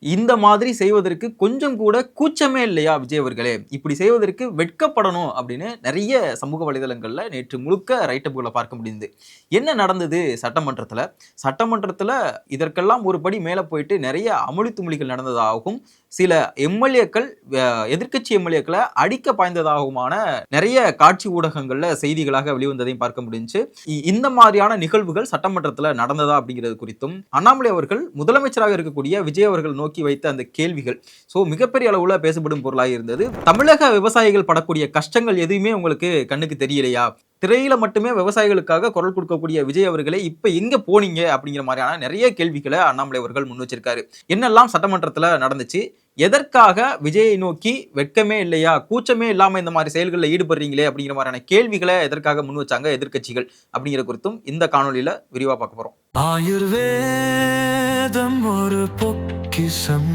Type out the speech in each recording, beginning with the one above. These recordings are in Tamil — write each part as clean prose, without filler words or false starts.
இந்த மாதிரி செய்வதற்கு கொஞ்சம் கூட கூச்சமே இல்லையா விஜய் அவர்களே? இப்படி செய்வதற்கு வெட்கப்படணும் அப்படின்னு நிறைய சமூக வலைதளங்கள்ல நேற்று முழுக்க ரைட்டப்புகளை பார்க்க முடிந்தது. என்ன நடந்தது சட்டமன்றத்துல? சட்டமன்றத்துல இதற்கெல்லாம் ஒரு படி மேல போயிட்டு நிறைய அமளி துமளிகள் நடந்ததாகவும், சில எம்எல்ஏக்கள் எதிர்க்கட்சி எம்எல்ஏக்களை அடிக்க பாய்ந்ததாகவுமான நிறைய காட்சி ஊடகங்கள்ல செய்திகளாக வெளிவந்ததையும் பார்க்க முடிஞ்சு. இந்த மாதிரியான நிகழ்வுகள் சட்டமன்றத்துல நடந்ததா அப்படிங்கிறது குறித்தும், அண்ணாமலை அவர்கள் முதலமைச்சராக இருக்கக்கூடிய விஜய் அவர்கள் நோக்கி வைத்த அந்த கேள்விகள் மிகப்பெரிய அளவுல பேசப்படும் பொருளாக இருந்தது. தமிழக விவசாயிகள் படக்கூடிய கஷ்டங்கள் எதுவுமே உங்களுக்கு கண்ணுக்கு தெரியலையா? திரையில மட்டுமே விவசாயிகளுக்காக குரல் கொடுக்கக்கூடிய விஜய் அவர்களே இப்ப எங்க போனீங்க அப்படிங்கிற மாதிரியான நிறைய கேள்விகளை அண்ணாமலை அவர்கள் முன் வச்சிருக்காரு. என்னெல்லாம் சட்டமன்றத்துல நடந்துச்சு, எதற்காக விஜயை நோக்கி வெட்கமே இல்லையா, கூச்சமே இல்லாம இந்த மாதிரி செயல்களில் ஈடுபடுறீங்களே அப்படிங்கிற மாதிரியான கேள்விகளை எதற்காக முன் வச்சாங்க எதிர்க்கட்சிகள் அப்படிங்கிற குறித்தும் இந்த காணொலியில விரிவா பார்க்க போறோம். ஆயுர்வேதம் ஒரு பொக்கிஷம்,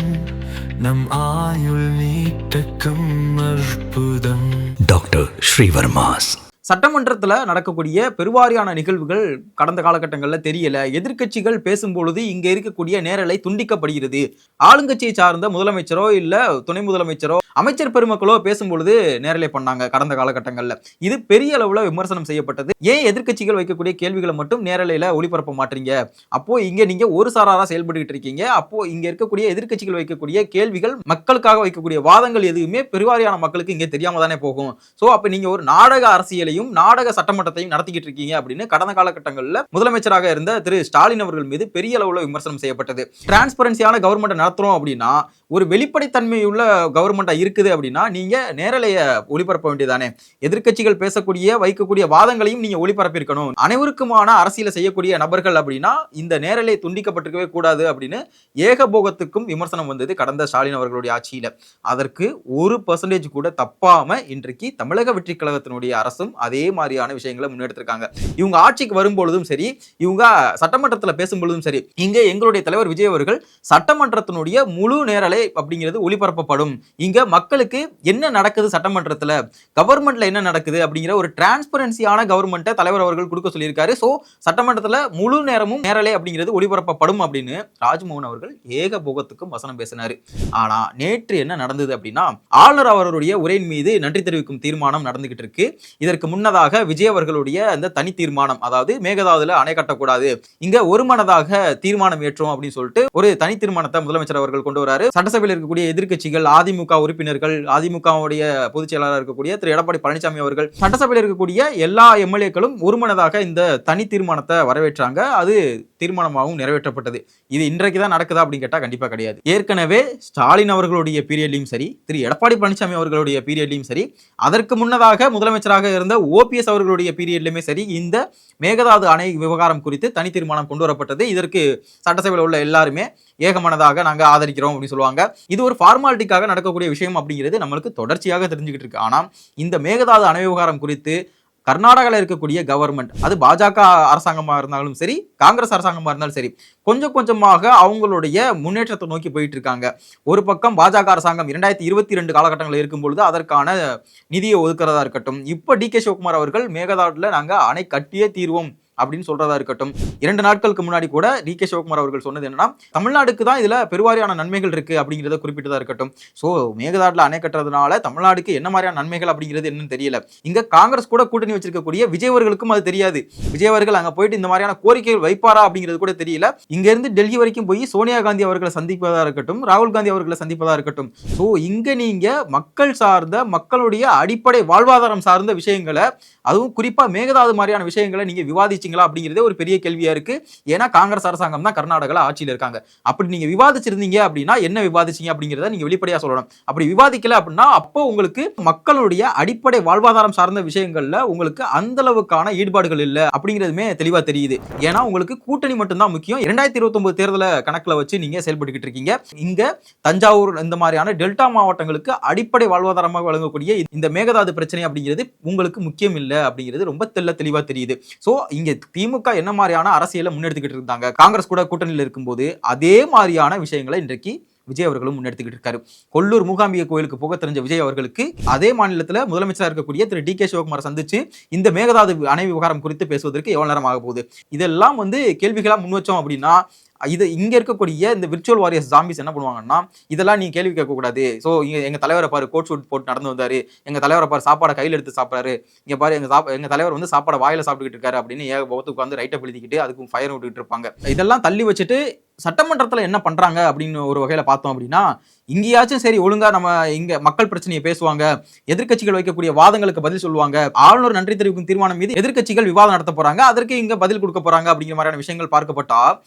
நம் ஆயுள் நீட்டக்கும் அற்புதம். டாக்டர் ஸ்ரீவர்மாஸ். சட்டமன்றத்தில் நடக்கக்கூடிய பெருவாரியான நிகழ்வுகள் கடந்த காலகட்டங்களில் தெரியல. எதிர்க்கட்சிகள் பேசும்பொழுது இங்க இருக்கக்கூடிய நேரலை துண்டிக்கப்படுகிறது. ஆளுங்கட்சியை சார்ந்த முதலமைச்சரோ இல்ல துணை முதலமைச்சரோ அமைச்சர் பெருமக்களோ பேசும்பொழுது நேரலை பண்ணாங்க கடந்த காலகட்டங்களில். இது பெரிய அளவுல விமர்சனம் செய்யப்பட்டது. ஏன் எதிர்க்கட்சிகள் வைக்கக்கூடிய கேள்விகளை மட்டும் நேரலையில ஒளிபரப்ப மாட்டீங்க? அப்போ இங்க நீங்க ஒரு சாராரா செயல்பட்டு இருக்கீங்க. அப்போ இங்க இருக்கக்கூடிய எதிர்க்கட்சிகள் வைக்கக்கூடிய கேள்விகள், மக்களுக்காக வைக்கக்கூடிய வாதங்கள் எதுவுமே பெருவாரியான மக்களுக்கு இங்க தெரியாம தானே போகும். சோ அப்ப நீங்க ஒரு நாடக அரசியலையும் நாடக சட்டமன்றத்தையும் நடத்திக்கிட்டு இருக்கீங்க அப்படின்னு கடந்த காலகட்டங்களில் முதலமைச்சராக இருந்த திரு ஸ்டாலின் அவர்கள் மீது பெரிய அளவுல விமர்சனம் செய்யப்பட்டது. டிரான்ஸ்பரன்சியான கவர்மெண்ட் நடத்துறோம் அப்படின்னா, ஒரு வெளிப்படைத்தன்மையுள்ள கவர்மெண்டா இருக்குது அப்படின்னா நீங்க நேரலைய ஒளிபரப்ப வேண்டியதானே. எதிர்க்கட்சிகள் பேசக்கூடிய வைக்கக்கூடிய வாதங்களையும் நீங்க ஒளிபரப்பிருக்கணும். அனைவருக்குமான அரசியலை செய்யக்கூடிய நபர்கள் அப்படின்னா இந்த நேரலை துண்டிக்கப்பட்டிருக்கவே கூடாது அப்படின்னு ஏகபோகத்துக்கும் விமர்சனம் வந்தது கடந்த ஸ்டாலின் அவர்களுடைய ஆட்சியில. அதற்கு 1% கூட தப்பாம இன்றைக்கு தமிழக வெற்றி கழகத்தினுடைய அரசும் அதே மாதிரியான விஷயங்களை முன்னெடுத்திருக்காங்க. இவங்க ஆட்சிக்கு வரும்பொழுதும் சரி, இவங்க சட்டமன்றத்தில் பேசும்பொழுதும் சரி, இங்க எங்களுடைய தலைவர் விஜய் அவர்கள் சட்டமன்றத்தினுடைய முழு நேரலை அப்படிங்கிறது ஒளிபரப்பப்படும். இங்க மக்களுக்கு என்ன நடக்குது, சட்டமன்றத்தில் கவர்மெண்ட்ல என்ன நடக்குது அப்படிங்கிற ஒரு டிரான்ஸ்பரன்சியான கவர்மெண்ட்டை தலைவர் அவர்கள் கொடுக்க சொல்லியிருக்காரு. சோ சட்டமன்றத்தில் முழு நேரமும் நேரலை அப்படிங்கிறது ஒளிபரப்பப்படும் அப்படின்னு ராஜ்மோகன் அவர்கள் ஏகபோகத்துக்கும் வசனம் பேசினாரு. ஆனா நேற்று என்ன நடந்தது அப்படின்னா, ஆளுநர் அவருடைய உரையின் மீது நன்றி தெரிவிக்கும் தீர்மானம் நடந்துகிட்டு இருக்கு. இதற்கு முன்னதாக விஜய் அவர்களுடைய அந்த தனி தீர்மானம், அதாவது மேகதாதுல அணை கட்டக்கூடாது, இங்க ஒருமனதாக தீர்மானம் ஏற்றோம் அப்படின்னு சொல்லிட்டு ஒரு தனி தீர்மானத்தை முதலமைச்சர் அவர்கள் கொண்டு வராரு. சட்டசபையில் இருக்கக்கூடிய எதிர்க்கட்சிகள், அதிமுக உறுப்பினர்கள், அதிமுகவுடைய பொதுச் செயலாளர் இருக்கக்கூடிய திரு எடப்பாடி பழனிசாமி அவர்கள், சட்டசபையில் இருக்கக்கூடிய எல்லா எம்எல்ஏக்களும் ஒருமனதாக இந்த தனி தீர்மானத்தை வரவேற்றாங்க. அது தீர்மானமாகவும் நிறைவேற்றப்பட்டது. இது இன்றைக்கு தான் நடக்குதா அப்படின்னு கேட்டா கண்டிப்பா கிடையாது. ஏற்கனவே ஸ்டாலின் அவர்களுடைய பீரியட்லயும் சரி, திரு எடப்பாடி பழனிசாமி அவர்களுடைய பீரியட்லயும் சரி, அதற்கு முன்னதாக முதலமைச்சராக இருந்த ஓபிஎஸ் அவர்களுடைய பீரியட்லயுமே சரி, இந்த மேகதாது அணை விவகாரம் குறித்து தனி தீர்மானம் கொண்டு வரப்பட்டது. இதற்கு சட்டசபையில் உள்ள எல்லாருமே ஏகமனதாக நாங்க ஆதரிக்கிறோம் அப்படின்னு சொல்லுவாங்க. இது ஒரு ஃபார்மாலிட்டிக்காக நடக்கக்கூடிய விஷயம் அப்படிங்கிறது நம்மளுக்கு தொடர்ச்சியாக தெரிஞ்சுக்கிட்டு இருக்கு. ஆனா இந்த மேகதாது அணை விவகாரம் குறித்து கர்நாடகாவில் இருக்கக்கூடிய கவர்மெண்ட், அது பாஜக அரசாங்கமா இருந்தாலும் சரி, காங்கிரஸ் அரசாங்கமா இருந்தாலும் சரி, கொஞ்சம் கொஞ்சமாக அவங்களுடைய முன்னேற்றத்தை நோக்கி போயிட்டு இருக்காங்க. ஒரு பக்கம் பாஜக அரசாங்கம் 2022 காலகட்டங்களில் இருக்கும்பொழுது அதற்கான நிதியை ஒதுக்குறதா இருக்கட்டும், இப்ப டி.கே. சிவகுமார் அவர்கள் மேகதாதுல நாங்க அணை கட்டியே தீர்வோம் அப்படின்னு சொல்றதா இருக்கட்டும். 2 நாட்களுக்கு முன்னாடி கூட டி.கே. சிவகுமார் அவர்கள் சொன்னது என்னன்னா, தமிழ்நாடுக்கு தான் இதுல பெருவாரியான நன்மைகள் இருக்கு அப்படிங்கிறத குறிப்பிட்டதா இருக்கட்டும். சோ மேகதாதுல அணை கட்டுறதுனால தமிழ்நாடுக்கு என்ன மாதிரியான நன்மைகள் அப்படிங்கிறது என்னன்னு தெரியல. இங்க காங்கிரஸ் கூட கூட்டணி வச்சிருக்கக்கூடிய விஜய் அவர்களுக்கும் அது தெரியாது. விஜய் அவர்கள் அங்க போயிட்டு இந்த மாதிரியான கோரிக்கைகள் வைப்பாரா அப்படிங்கிறது கூட தெரியல. இங்க இருந்து டெல்லி வரைக்கும் போய் சோனியா காந்தி அவர்களை சந்திப்பதா இருக்கட்டும், ராகுல் காந்தி அவர்களை சந்திப்பதா இருக்கட்டும். சோ இங்க நீங்க மக்கள் சார்ந்த, மக்களுடைய அடிப்படை வாழ்வாதாரம் சார்ந்த விஷயங்களை, அதுவும் குறிப்பா மேகதாது மாதிரியான விஷயங்களை நீங்க விவாதிச்சு அப்படிங்கிறதே ஒரு பெரிய கேள்வியா இருக்கு. ஏன்னா காங்கிரஸ் அரசாங்கம் தான் கர்நாடகால ஆட்சியில் இருக்காங்க. அப்படி நீங்க விவாதிச்சிருந்தீங்க அப்படின்னா என்ன விவாதிச்சீங்க அப்படிங்கிறத நீங்க வெளிப்படையா சொல்லணும். அப்படி விவாதிக்கல அப்படின்னா அப்போ உங்களுக்கு மக்களுடைய அடிப்படை வாழ்வாதாரம் சார்ந்த விஷயங்கள்ல உங்களுக்கு அந்த அளவுக்கான ஈடுபாடுகள் இல்லை அப்படிங்கிறதுமே தெளிவா தெரியுது. ஏன்னா உங்களுக்கு கூட்டணி மட்டும்தான் முக்கியம். 2029 தேர்தலை கணக்குல வச்சு நீங்க செயல்பட்டு இருக்கீங்க. இங்க தஞ்சாவூர் இந்த மாதிரியான டெல்டா மாவட்டங்களுக்கு அடிப்படை வாழ்வாதாரமாக வழங்கக்கூடிய இந்த மேகதாது பிரச்சனை அப்படிங்கிறது உங்களுக்கு முக்கியம் இல்லை அப்படிங்கிறது ரொம்ப தெளிவா தெரியுது. சோ இங்க திமுக என்ன மாதிரியான அரசியலை முன்னெடுத்துக்கிட்டு இருந்தாங்க, காங்கிரஸ் கூட கூட்டணியில் இருக்கும்போது அதே மாதிரியான விஷயங்களை இன்றைக்கு விஜய் அவர்களும் முன்னெடுத்துக்கிட்டு இருக்காரு. கொல்லூர் மூகாம்பிகை கோயிலுக்கு போக தெரிஞ்ச விஜய் அவர்களுக்கு அதே மாநிலத்தில் முதலமைச்சராக இருக்கக்கூடிய திரு டி.கே. சிவகுமார் சந்திச்சு இந்த மேகதாது அணை விவகாரம் குறித்து பேசுவதற்கு எவ்வளவு நேரம் ஆக போகுது? இதெல்லாம் கேள்விகளா முன் வச்சோம் அப்படின்னா இது இங்க இருக்கக்கூடிய இந்த விர்ச்சுவல் வாரியர்ஸ் ஜாம்பிஸ் என்ன பண்ணுவாங்கன்னா, இதெல்லாம் நீ கேள்வி கேட்க கூடாது. சோ எங்க தலைவரை பாரு கோட் ஷூட் போட்டு நடந்து வந்தாரு, எங்க தலைவரை பாரு சாப்பாடை கையில எடுத்து சாப்பிடாரு, இங்க பாரு எங்க தலைவர் வந்து சாப்பாடை வாயில சாப்பிட்டுக்கிட்டு இருக்காரு அப்படின்னு ஏகபோகத்துக்கு உட்காந்து ரைட்டை எழுதிக்கிட்டு அதுக்கும் ஃபயர் விட்டுக்கிட்டு இருப்பாங்க. இதெல்லாம் தள்ளி வச்சுட்டு சட்டமன்றத்தில் என்ன பண்றாங்க அப்படின்னு ஒரு வகையில பார்த்தோம் அப்படின்னா, இங்கேயாச்சும் சரி ஒழுங்கா நம்ம இங்க மக்கள் பிரச்சனையை பேசுவாங்க, எதிர்க்கட்சிகள் வைக்கக்கூடிய வாதங்களுக்கு பதில் சொல்லுவாங்க, ஆளுநர் நன்றி தெரிவிக்கும் தீர்மானம் மீது எதிர்க்கட்சிகள் விவாதம் நடத்த போறாங்க, அதற்கு இங்க பதில் கொடுக்க போறாங்க அப்படிங்கிற மாதிரியான விஷயங்கள் பார்க்கப்பட்டா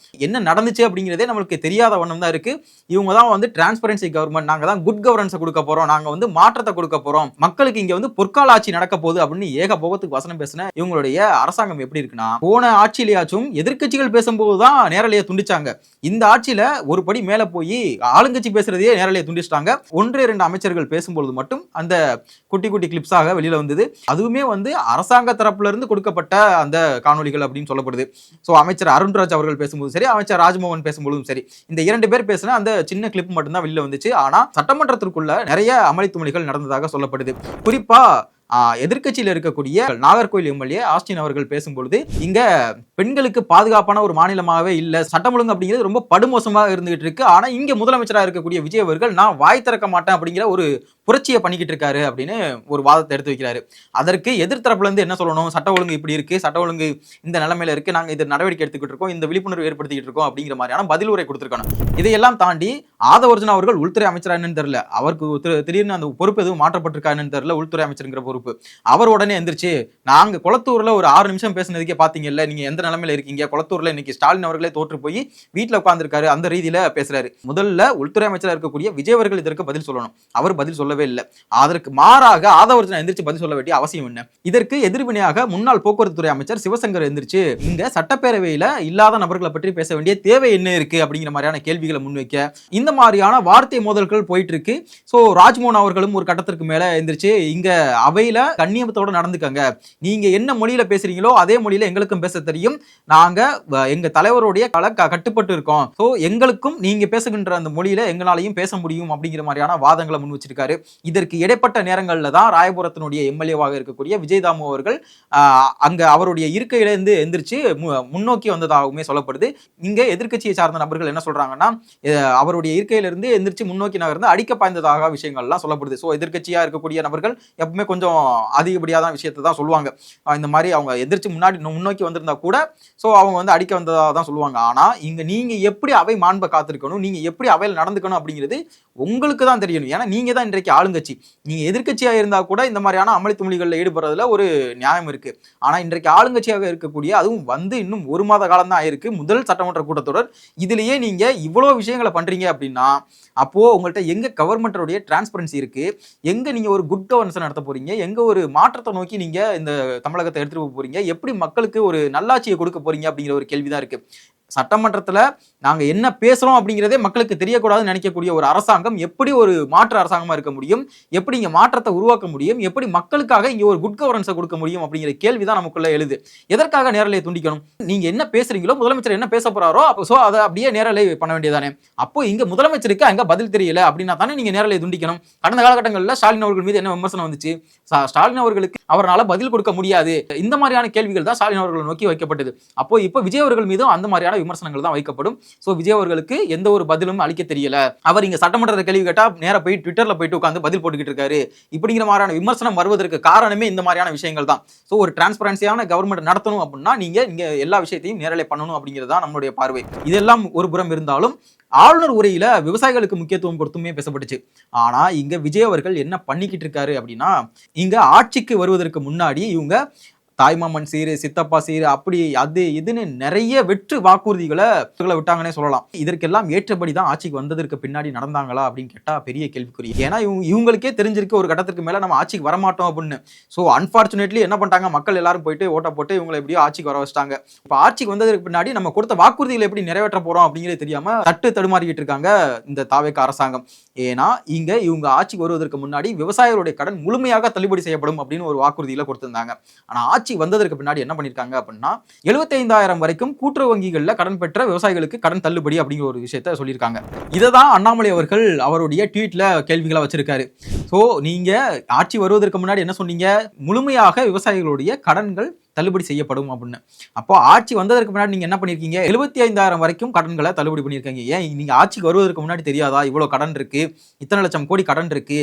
என்ன நடந்துச்சு அப்படிங்கிறதே நம்மளுக்கு தெரியாத வண்ணம் தான் இருக்கு. இவங்க தான் வந்து டிரான்ஸ்பரன்சி கவர்மெண்ட், நாங்க தான் குட் கவர்னன்ஸ் கொடுக்க போறோம், நாங்க வந்து மாற்றத்தை கொடுக்க போறோம், மக்களுக்கு இங்க வந்து பொற்கால ஆட்சி நடக்க போகுது அப்படின்னு ஏகபோகத்துக்கு வசனம் பேசின இவங்களுடைய அரசாங்கம் எப்படி இருக்குன்னா, போன ஆட்சியிலேயாச்சும் எதிர்க்கட்சிகள் பேசும்போது தான் நேரலையை துண்டிச்சாங்க. இந்த ஆட்சியில ஒரு படி மேல போய் ஆளுங்கட்சி பேசுறதையே நேரலையை துண்டிச்சிட்டாங்க. 1-2 அமைச்சர்கள் பேசும்போது மட்டும் அந்த குட்டி குட்டி கிளிப்ஸாக வெளியில வந்தது. அதுவுமே வந்து அரசாங்க தரப்புல இருந்து கொடுக்கப்பட்ட அந்த காணொலிகள் அப்படின்னு சொல்லப்படுது. சோ அமைச்சர் அருண்ராஜ் அவர்கள் பேசும்போது சரி, அமைச்சர் ராஜ்மோகன் பேசும்போதும் சரி, இந்த 2 பேர் பேசின அந்த சின்ன கிளிப் மட்டும் தான் வெளியில வந்துச்சு. ஆனா சட்டமன்றத்திற்குள்ள நிறைய அமளித்துமளிகள் நடந்ததாக சொல்லப்படுது. குறிப்பா எதிர்க்கட்சியில் இருக்கக்கூடிய நாகர்கோவில் எம்எல்ஏ ஆஸ்டின் அவர்கள் பேசும்பொழுது, இங்க பெண்களுக்கு பாதுகாப்பான ஒரு மாநிலமாகவே இல்ல, சட்டம் ஒழுங்கு அப்படிங்கிறது ரொம்ப படுமோசமாக இருந்துகிட்டு இருக்கு, ஆனா இங்க முதலமைச்சராக இருக்கக்கூடிய விஜய் அவர்கள் நான் வாய் திறக்க மாட்டேன் அப்படிங்கிற ஒரு புரட்சியை பண்ணிக்கிட்டு இருக்காரு அப்படின்னு ஒரு வாதத்தை எடுத்து வைக்கிறாரு. அதற்கு எதிர்த்தரப்புல இருந்து என்ன சொல்லணும், சட்ட ஒழுங்கு இப்படி இருக்கு, சட்ட ஒழுங்கு இந்த நிலைமையில இருக்கு, நாங்க இது நடவடிக்கை எடுத்துக்கிட்டு இருக்கோம், இந்த விழிப்புணர்வு ஏற்படுத்திக்கிட்டு இருக்கோம் அப்படிங்கிற மாதிரியான பதில் உரை கொடுத்திருக்கணும். இதையெல்லாம் தாண்டி ஆதவர்ஜுனா அவர்கள் உள்துறை அமைச்சரா என்னன்னு தெரியல, அவருக்கு திடீர்னு அந்த பொறுப்பு எதுவும் மாற்றப்பட்டிருக்கா என்னன்னு தெரியல, உள்துறை அமைச்சருங்கிற பொறுப்பு. அவர் உடனே எந்திரிச்சு, நாங்க குளத்தூர்ல ஒரு 6 நிமிஷம் பேசினதுக்கே பாத்தீங்கல்ல, நீங்க எந்த நிலைமையில இருக்கீங்க, குளத்தூர்ல இன்னைக்கு ஸ்டாலின் அவர்களே தோற்று போய் வீட்டுல உட்கார்ந்துருக்காரு, அந்த ரீதியில பேசுறாரு. முதல்ல உள்துறை அமைச்சரா இருக்கக்கூடிய விஜய் அவர்கள் இதற்கு பதில் சொல்லணும். அவர் பதில் சொல்லவே இல்லை. அதற்கு மாறாக ஆதவர்ஜுனா எந்திரிச்சு பதில் சொல்ல வேண்டிய அவசியம் என்ன? இதற்கு எதிர்வினையாக முன்னாள் போக்குவரத்து துறை அமைச்சர் சிவசங்கர் எந்திரிச்சு, இங்க சட்டப்பேரவையில இல்லாத நபர்களை பற்றி பேச வேண்டிய தேவை என்ன இருக்கு அப்படிங்கிற மாதிரியான கேள்விகளை முன்வைக்க இந்த மாதிரியான வார்த்தை மோதல்கள் போயிட்டு இருக்கு. சோ ராஜ்மோகன் அவர்களும் ஒரு கட்டத்திற்கு மேல எந்திரிச்சு, இங்க அவையில கண்ணியத்தோட நடந்துக்கங்க, நீங்க என்ன மொழியில பேசுறீங்களோ அதே மொழியில எங்களுக்கும் பேச தெரியும், நாங்க எங்க தலைவருடைய கட்டுப்பட்டு இருக்கோம், சோ எங்களுக்கும் நீங்க பேசுகின்ற அந்த மொழியில எங்களாலையும் பேச முடியும் அப்படிங்கிற மாதிரியான வாதங்களை முன் வச்சிருக்காரு. இதற்கு இடைப்பட்ட நேரங்கள்ல தான் ராயபுரத்தினுடைய எம்எல்ஏவாக இருக்கக்கூடிய விஜயதாமு அவர்கள் அங்க அவருடைய இருக்கையிலிருந்து எந்திரிச்சு முன்னோக்கி வந்ததாகவுமே சொல்லப்படுது. இங்க எதிர்க்கட்சியை சார்ந்த நபர்கள் என்ன சொல்றாங்கன்னா, அவருடைய இருக்கையிலிருந்து எந்திரிச்சு முன்னோக்கி நகர்ந்து அடிக்க பாய்ந்ததாக விஷயங்கள்லாம் சொல்லப்படுது. சோ எதிர்க்கட்சியா இருக்கக்கூடிய நபர்கள் எப்பவுமே கொஞ்சம் அதிகப்படியான விஷயத்தை தான் சொல்லுவாங்க. இந்த மாதிரி அவங்க எதிர்த்து முன்னோக்கி வந்திருந்தா கூட சோ அவங்க வந்து அடிக்க வந்ததா தான் சொல்லுவாங்க. ஆனா இங்க நீங்க எப்படி அவை மாண்பை காத்திருக்கணும், நீங்க எப்படி அவையில் நடந்துக்கணும் அப்படிங்கிறது உங்களுக்கு தான் தெரியணும். ஏன்னா நீங்க தான் இன்றைக்கு ஆளுங்கட்சி. நீங்க எதிர்க்கட்சியா இருந்தா கூட இந்த மாதிரியான அமளி துமளிகளில் ஈடுபடுறதுல ஒரு நியாயம் இருக்கு. ஆனா இன்றைக்கு ஆளுங்கட்சியாக இருக்கக்கூடிய, அதுவும் வந்து இன்னும் 1 மாத காலம் தான் ஆயிருக்கு முதல் சட்டமன்ற கூட்டத்தொடர், இதுலயே நீங்க இவ்வளவு விஷயங்களை பண்றீங்க அப்படின்னா, அப்போ உங்கள்கிட்ட எங்க கவர்மெண்டோடைய டிரான்ஸ்பரன்சி இருக்கு, எங்க நீங்க ஒரு குட் கவர்னன்ஸ் நடத்த போறீங்க, எங்க ஒரு மாற்றத்தை நோக்கி நீங்க இந்த தமிழகத்தை எடுத்துட்டு போறீங்க, எப்படி மக்களுக்கு ஒரு நல்லாட்சியை கொடுக்க போறீங்க அப்படிங்கிற ஒரு கேள்விதான் இருக்கு. சட்டமன்றத்துல நாங்க என்ன பேசுறோம் அப்படிங்கிறதே மக்களுக்கு தெரியக்கூடாதுன்னு நினைக்கக்கூடிய ஒரு அரசாங்கம் எப்படி ஒரு மாற்று அரசாங்கமா இருக்க முடியும், எப்படி இங்க மாற்றத்தை உருவாக்க முடியும், எப்படி மக்களுக்காக இங்க ஒரு குட் கவர்னன்ஸை கொடுக்க முடியும் அப்படிங்கிற கேள்விதான் நமக்குள்ள எழுது. எதற்காக நேரலையை துண்டிக்கணும்? நீங்க என்ன பேசுறீங்களோ, முதலமைச்சர் என்ன பேச போறாரோ சோ அதை அப்படியே நேரலை பண்ண வேண்டியதானே. அப்போ இங்க முதலமைச்சருக்கு அங்க பதில் தெரியல அப்படின்னா தானே நீங்க நேரலையை துண்டிக்கணும். கடந்த காலகட்டங்களில் ஸ்டாலின் அவர்கள் மீது என்ன விமர்சனம் வந்துச்சு, ஸ்டாலின் அவர்களுக்கு அவரால் பதில் கொடுக்க முடியாது, இந்த மாதிரியான கேள்விகள் தான் ஸ்டாலின் அவர்களை நோக்கி வைக்கப்பட்டது. அப்போ இப்ப விஜய் அவர்கள் மீதும் அந்த மாதிரியான விமர்சனங்கள் தான் வைக்கப்படும். சோ விஜய் அவர்களுக்கு எந்த ஒரு பதிலும் அளிக்க தெரியல, அவர் இங்க சட்டமன்றத்தில் கேள்வி கேட்டா நேரா போய் ட்விட்டர்ல போயிட்டு உட்கார்ந்து பதில் போட்டுக்கிட்டு இருக்காரு, இப்படிங்கிற மாதிரியான விமர்சனம் வருவதற்கு காரணமே இந்த மாதிரியான விஷயங்கள் தான். சோ ஒரு டிரான்ஸ்பரன்சியான கவர்மெண்ட் நடத்தணும் அப்படின்னா நீங்க எல்லா விஷயத்தையும் நேரலை பண்ணணும் அப்படிங்கிறது தான் நம்மளுடைய பார்வை. இதெல்லாம் ஒரு புறம் இருந்தாலும் ஆளுநர் உரையில விவசாயிகளுக்கு முக்கியத்துவம் கொடுத்துமே பேசப்பட்டுச்சு. ஆனா இங்க விஜய் அவர்கள் என்ன பண்ணிக்கிட்டு இருக்காரு அப்படின்னா, இங்க ஆட்சிக்கு வருவதற்கு முன்னாடி இவங்க தாய்மாமன் சீரு, சித்தப்பா சீரு, அப்படி அது இதுன்னு நிறைய வெற்று வாக்குறுதிகளை விட்டாங்கன்னே சொல்லலாம். இதற்கெல்லாம் ஏற்றபடிதான் ஆட்சிக்கு வந்ததற்கு பின்னாடி நடந்தாங்களா அப்படின்னு கேட்டா பெரிய கேள்விக்குறி. ஏன்னா இவங்களுக்கே தெரிஞ்சிருக்கு ஒரு கட்டத்திற்கு மேல நம்ம ஆட்சிக்கு வரமாட்டோம் அப்படின்னு. ஸோ அன்பார்ச்சுனேட்லி என்ன பண்ணிட்டாங்க, மக்கள் எல்லாரும் போயிட்டு ஓட்ட போட்டு இவங்களை எப்படியோ ஆட்சிக்கு வர வச்சிட்டாங்க. இப்போ ஆட்சிக்கு வந்ததற்கு பின்னாடி நம்ம கொடுத்த வாக்குறுதிகளை எப்படி நிறைவேற்ற போறோம் அப்படிங்கிறது தெரியாம தடுமாறிக்கிட்டு இருக்காங்க இந்த தாவேக அரசாங்கம். ஏன்னா இவங்க ஆட்சிக்கு வருவதற்கு முன்னாடி விவசாயிகளுடைய கடன் முழுமையாக தள்ளுபடி செய்யப்படும் அப்படின்னு ஒரு வாக்குறுதியில கொடுத்திருந்தாங்க. ஆனா ஆட்சி வந்ததற்கு பின்னாடி என்ன பண்ணிருக்காங்க அப்படின்னா 75,000 வரைக்கும் கூட்டுறவு வங்கிகள்ல கடன் பெற்ற விவசாயிகளுக்கு கடன் தள்ளுபடி அப்படிங்கிற ஒரு விஷயத்த சொல்லியிருக்காங்க. இததான் அண்ணாமலை அவர்கள் அவருடைய ட்வீட்ல கேள்விகளை வச்சிருக்காரு. சோ நீங்க ஆட்சி வருவதற்கு முன்னாடி என்ன சொன்னீங்க, முழுமையாக விவசாயிகளுடைய கடன்கள் தள்ளுபடி செய்யப்படும் அப்படின்னு. அப்போ ஆட்சி வந்ததற்கு முன்னாடி நீங்க என்ன பண்ணிருக்கீங்க? 75,000 வரைக்கும் கடன்களை தள்ளுபடி பண்ணியிருக்கீங்க. ஏன் நீங்க ஆட்சிக்கு வருவதற்கு முன்னாடி தெரியாதா இவ்வளவு கடன் இருக்கு, இத்தனை லட்சம் கோடி கடன் இருக்கு,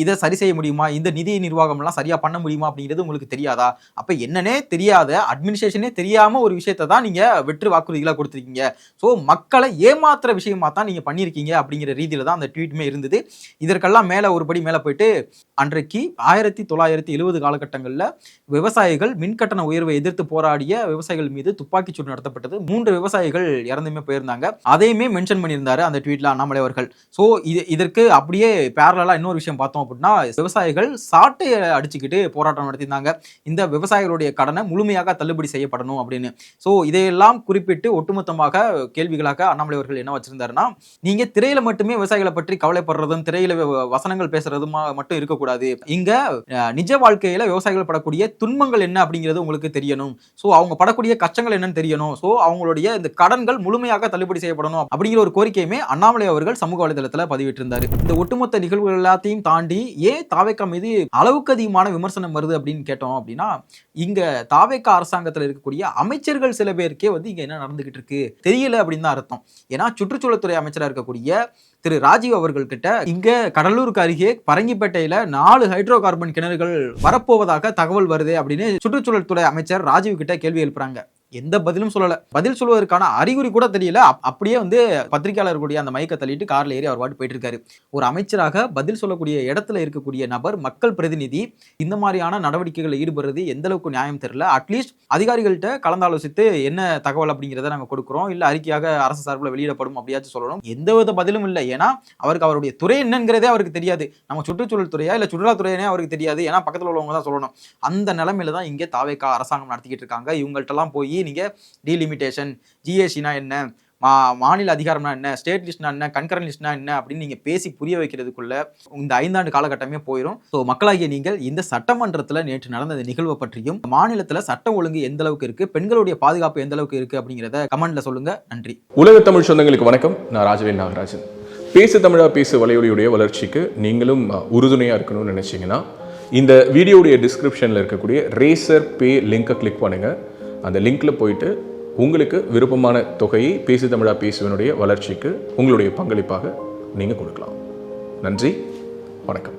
இதை சரி செய்ய முடியுமா, இந்த நிதி நிர்வாகம் எல்லாம் சரியா பண்ண முடியுமா அப்படிங்கிறது உங்களுக்கு தெரியாதா? அப்ப என்னன்னே தெரியாத, அட்மினிஸ்ட்ரேஷனே தெரியாம ஒரு விஷயத்தை தான் நீங்க வெற்று வாக்குறுதிகளா கொடுத்திருக்கீங்க. சோ மக்களை ஏமாத்துற விஷயமா தான் நீங்க பண்ணிருக்கீங்க அப்படிங்கிற ரீதியில தான் அந்த ட்வீட்டுமே இருந்தது. இதற்கெல்லாம் மேல ஒரு படி மேல போயிட்டு அன்றைக்கு 1970 காலகட்டங்கள்ல விவசாயிகள் மின்கட்டண உயர்வை எதிர்த்து போராடிய விவசாயிகள் மீது துப்பாக்கி சூடு நடத்தப்பட்டது. 3 விவசாயிகள் இறந்துமே போயிருந்தாங்க. அதையுமே மென்ஷன் பண்ணியிருந்தாரு அந்த ட்வீட்ல அண்ணாமலை அவர்கள். சோ இதற்கு அப்படியே பேரலா இன்னொரு விஷயம் பார்த்தோம் அப்படின்னா, விவசாயிகள் சாட்டை அடிச்சுக்கிட்டு போராட்டம் நடத்தியிருந்தாங்க. இந்த விவசாயிகளுடைய கடனை முழுமையாக தள்ளுபடி செய்யப்படணும் அப்படின்னு. சோ இதையெல்லாம் குறிப்பிட்டு ஒட்டுமொத்தமாக கேள்விகளாக அண்ணாமலை அவர்கள் என்ன வச்சிருந்தாருன்னா, நீங்க திரையில மட்டுமே விவசாயிகளை பற்றி கவலைப்படுறதும் திரையில வசனங்கள் பேசுறதும் மட்டும் இருக்கக்கூடாது. இங்க நிஜ வாழ்க்கையில விவசாயிகள் படக்கூடிய துன்பங்கள் என்ன அப்படிங்கிறது உங்களுக்கு தெரியணும். சோ அவங்க படக்கூடிய கஷ்டங்கள் என்னன்னு தெரியணும். சோ அவங்களுடைய இந்த கடன்கள் முழுமையாக தள்ளுபடி செய்யப்படணும் அப்படிங்கிற ஒரு கோரிக்கையுமே அண்ணாமலை அவர்கள் சமூக வலைதளத்துல பதிவிட்டிருந்தாரு. இந்த ஒட்டுமொத்த நிகழ்வுகள் எல்லாத்தையும் தாண்டி ஏன் தாவேகா மீது அளவுக்கு அதிகமான விமர்சனம் வருது அப்படின்னு கேட்டோம் அப்படின்னா, இங்க தாவேகா அரசாங்கத்தில் இருக்கக்கூடிய அமைச்சர்கள் சில பேருக்கே இங்க என்ன நடந்துகிட்டு இருக்கு தெரியல அப்படின்னு தான் அர்த்தம். ஏன்னா சுற்றுச்சூழல் துறை அமைச்சரா இருக்கக்கூடிய திரு ராஜீவ் அவர்கள் கிட்ட இங்க கடலூருக்கு அருகே பரங்கிப்பேட்டையில 4 ஹைட்ரோ கார்பன் கிணறுகள் வரப்போவதாக தகவல் வருது அப்படின்னு சுற்றுச்சூழல் துறை அமைச்சர் ராஜீவ் கிட்ட கேள்வி எழுப்புறாங்க. எந்த பதிலும் சொல்லல. பதில் சொல்வதற்கான அறிகுறி கூட தெரியல. அப்படியே பத்திரிகையாளர்களுடைய அந்த மைக்க தள்ளிட்டு கார்ல ஏறி அவர் பாட்டு போயிட்டு இருக்காரு. ஒரு அமைச்சராக பதில் சொல்லக்கூடிய இடத்துல இருக்கக்கூடிய நபர், மக்கள் பிரதிநிதி, இந்த மாதிரியான நடவடிக்கைகளில் ஈடுபடுறது எந்த அளவுக்கு நியாயம் தெரியல. அட்லீஸ்ட் அதிகாரிகள்கிட்ட கலந்தாலோசித்து என்ன தகவல் அப்படிங்கிறத நாங்க கொடுக்குறோம், இல்ல அறிக்கையாக அரசு சார்பில் வெளியிடப்படும் அப்படியாச்சும் சொல்லணும். எந்தவித பதிலும் இல்லை. ஏன்னா அவருக்கு அவருடைய துறை என்னங்கிறதே அவருக்கு தெரியாது. நம்ம சுற்றுச்சூழல் துறையா இல்ல சுற்றுலாத்துறையே அவருக்கு தெரியாது. ஏன்னா பக்கத்தில் உள்ளவங்க தான் சொல்லணும். அந்த நிலைமையில தான் இங்கே தாவேகா அரசாங்கம் நடத்திக்கிட்டு இருக்காங்க. இவங்கள்ட்ட எல்லாம் போய் நீங்க டீலிமிட்டேஷன், ஜிஎஸ்டினா என்ன, மாநில அதிகாரம்னா என்ன, ஸ்டேட் லிஸ்ட்னா என்ன, கன்கரண்ட் லிஸ்ட்னா என்ன அப்படின்னு நீங்க பேசி புரிய வைக்கிறதுக்குள்ள இந்த 5 ஆண்டு காலகட்டமே போயிடும். ஸோ மக்களாகிய நீங்கள் இந்த சட்டமன்றத்தில் நேற்று நடந்த நிகழ்வை பற்றியும், மாநிலத்தில் சட்டம் ஒழுங்கு எந்த அளவுக்கு இருக்கு, பெண்களுடைய பாதுகாப்பு எந்த அளவுக்கு இருக்கு அப்படிங்கிறத கமெண்ட்ல சொல்லுங்க. நன்றி. உலக தமிழ் சொந்தங்களுக்கு வணக்கம். நான் ராஜவேல் நாகராஜன். பேசு தமிழா பேசு வலையொலியுடைய வளர்ச்சிக்கு நீங்களும் உறுதுணையா இருக்கணும்னு நினைச்சீங்கன்னா, இந்த வீடியோடைய டிஸ்கிரிப்ஷன்ல இருக்கக்கூடிய ரேசர் பே லிங்கை கிளிக் பண்ணுங்க. அந்த லிங்க்ல போயிட்டு உங்களுக்கு விருப்பமான தொகையை பேசு தமிழா பேசுவனுடைய வளர்ச்சிக்கு உங்களுடைய பங்களிப்பாக நீங்கள் கொடுக்கலாம். நன்றி, வணக்கம்.